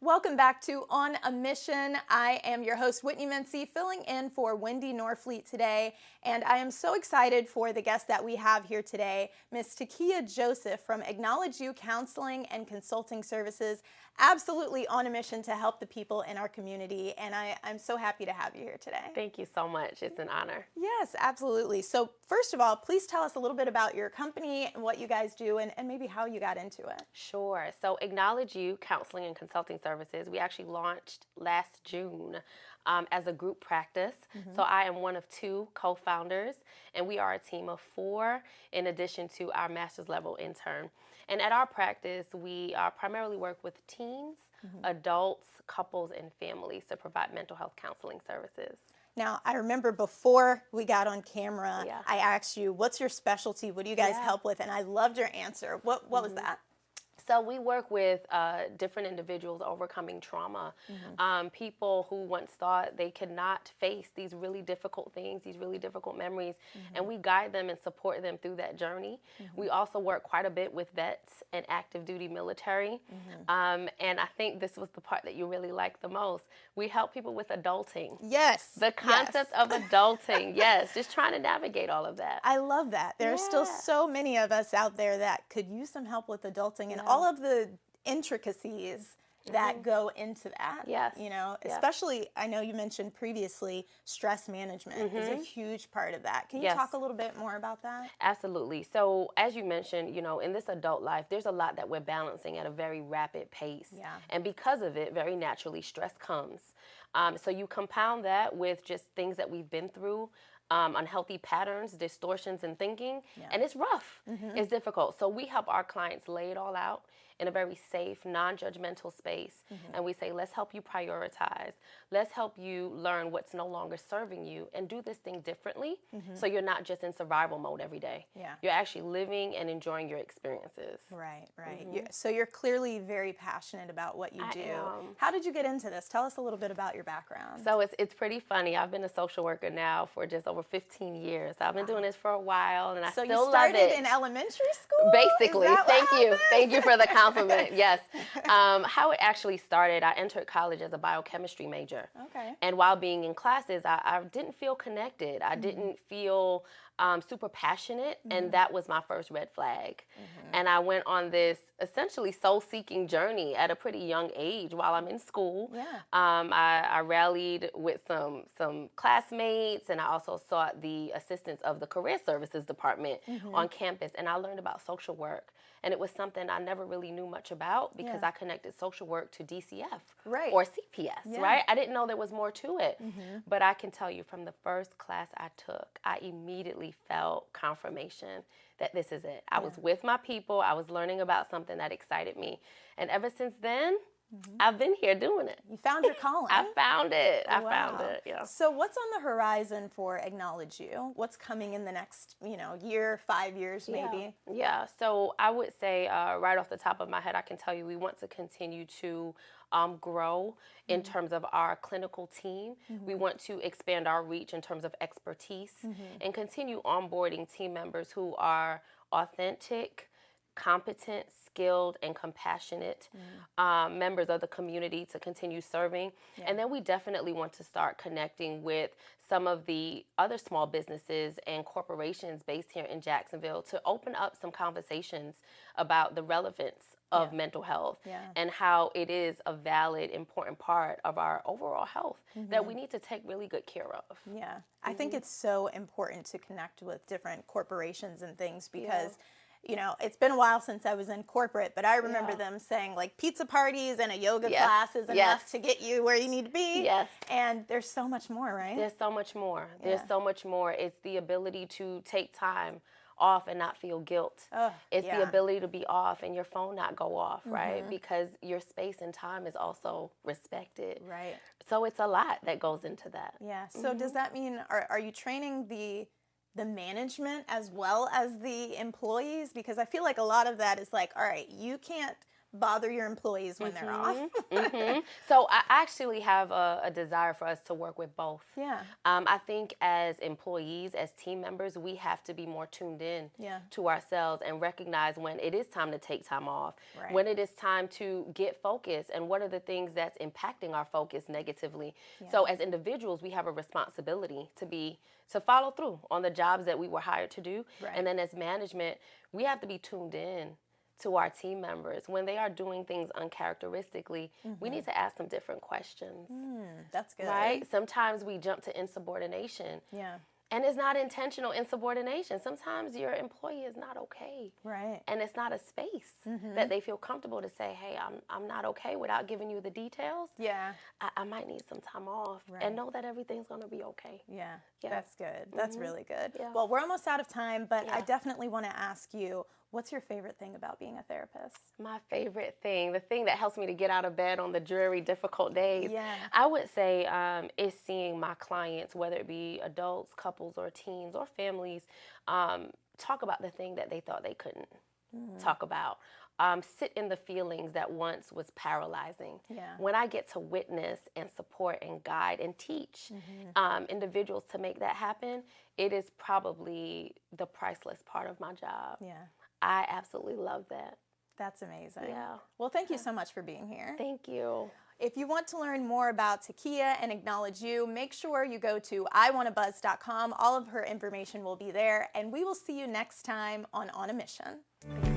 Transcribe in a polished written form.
Welcome back to On a Mission. I am your host, Whitney Mincey, filling in for Wendy Norfleet today, and I am so excited for the guest that we have here today, Miss Takiyah Joseph from Acknowledge You Counseling and Consulting Services, absolutely on a mission to help the people in our community, and I'm so happy to have you here today. Thank you so much. It's an honor. Yes, absolutely. So first of all, please tell us a little bit about your company and what you guys do and maybe how you got into it. Sure. So Acknowledge You Counseling and Consulting Services, we actually launched last June as a group practice. So I am one of two co-founders, and we are a team of 4 in addition to our master's level intern. And at our practice, we primarily work with teens, adults, couples, and families to provide mental health counseling services. Now, I remember before we got on camera, Yeah. I asked you, what's your specialty? What do you guys help with? And I loved your answer. What was that? So we work with different individuals overcoming trauma, people who once thought they could not face these really difficult things, these really difficult memories, and we guide them and support them through that journey. We also work quite a bit with vets and active duty military, and I think this was the part that you really liked the most. We help people with adulting. Yes. The concept of adulting, yes, just trying to navigate all of that. I love that. There are still so many of us out there that could use some help with adulting and all of the intricacies that go into that. Yes. You know, especially, I know you mentioned previously, stress management is a huge part of that. Can you talk a little bit more about that? Absolutely. So as you mentioned, you know, in this adult life, there's a lot that we're balancing at a very rapid pace. Yeah. And because of it, very naturally, stress comes. So you compound that with just things that we've been through, unhealthy patterns, distortions in thinking, and it's rough. It's difficult. So we help our clients lay it all out in a very safe, non-judgmental space. And we say, let's help you prioritize. Let's help you learn what's no longer serving you and do this thing differently so you're not just in survival mode every day. Yeah. You're actually living and enjoying your experiences. Right, right. So you're clearly very passionate about what you do. am. How did you get into this? Tell us a little bit about your background. So it's pretty funny. I've been a social worker now for just over 15 years. I've been doing this for a while, and I So still you started love it. in elementary school? Basically, Is that what thank you. happened? Thank you for the compliment. Yes. How it actually started, I entered college as a biochemistry major. Okay. And while being in classes, I didn't feel connected. I didn't feel super passionate, and that was my first red flag. And I went on this essentially soul-seeking journey at a pretty young age while I'm in school. Yeah. I rallied with some classmates, and I also sought the assistance of the career services department on campus, and I learned about social work. And it was something I never really knew much about because I connected social work to DCF or CPS, right? I didn't know there was more to it. But I can tell you from the first class I took, I immediately felt confirmation that this is it. I was with my people. I was learning about something that excited me. And ever since then, I've been here doing it. You found your calling. I found it. I Wow. found it. Yeah. So what's on the horizon for Acknowledge You? What's coming in the next, year, 5 years maybe? Yeah. So I would say right off the top of my head, I can tell you we want to continue to grow in terms of our clinical team. We want to expand our reach in terms of expertise and continue onboarding team members who are authentic, competent, skilled, and compassionate members of the community to continue serving. And then we definitely want to start connecting with some of the other small businesses and corporations based here in Jacksonville to open up some conversations about the relevance of mental health and how it is a valid, important part of our overall health that we need to take really good care of. Yeah. I think it's so important to connect with different corporations and things because it's been a while since I was in corporate, but I remember them saying like pizza parties and a yoga class is enough to get you where you need to be. Yes. And there's so much more, right? There's so much more. There's so much more. It's the ability to take time off and not feel guilt. It's the ability to be off and your phone not go off, right? Because your space and time is also respected. Right. So it's a lot that goes into that. Yeah. So does that mean, are you training the management as well as the employees? Because I feel like a lot of that is like, all right, you can't bother your employees when they're off. So I actually have a desire for us to work with both. Yeah. I think as employees, as team members, we have to be more tuned in to ourselves and recognize when it is time to take time off, when it is time to get focused, and what are the things that's impacting our focus negatively. So as individuals, we have a responsibility to follow through on the jobs that we were hired to do. And then as management, we have to be tuned in to our team members. When they are doing things uncharacteristically, we need to ask them different questions. That's good. Right? Sometimes we jump to insubordination. Yeah. And it's not intentional insubordination. Sometimes your employee is not okay. Right. And it's not a space that they feel comfortable to say, hey, I'm not okay, without giving you the details. Yeah. I might need some time off. And know that everything's going to be okay. Yeah. That's good. That's really good. Yeah. Well, we're almost out of time, but I definitely want to ask you, what's your favorite thing about being a therapist? My favorite thing, the thing that helps me to get out of bed on the dreary, difficult days, I would say is seeing my clients, whether it be adults, couples, or teens, or families, talk about the thing that they thought they couldn't talk about. Sit in the feelings that once was paralyzing. When I get to witness and support and guide and teach individuals to make that happen, it is probably the priceless part of my job. I absolutely love that. That's amazing. Yeah. Well, thank you so much for being here. Thank you. If you want to learn more about Takiyah and acknowledge you, make sure you go to iwannabuzz.com. All of her information will be there, and we will see you next time on a Mission.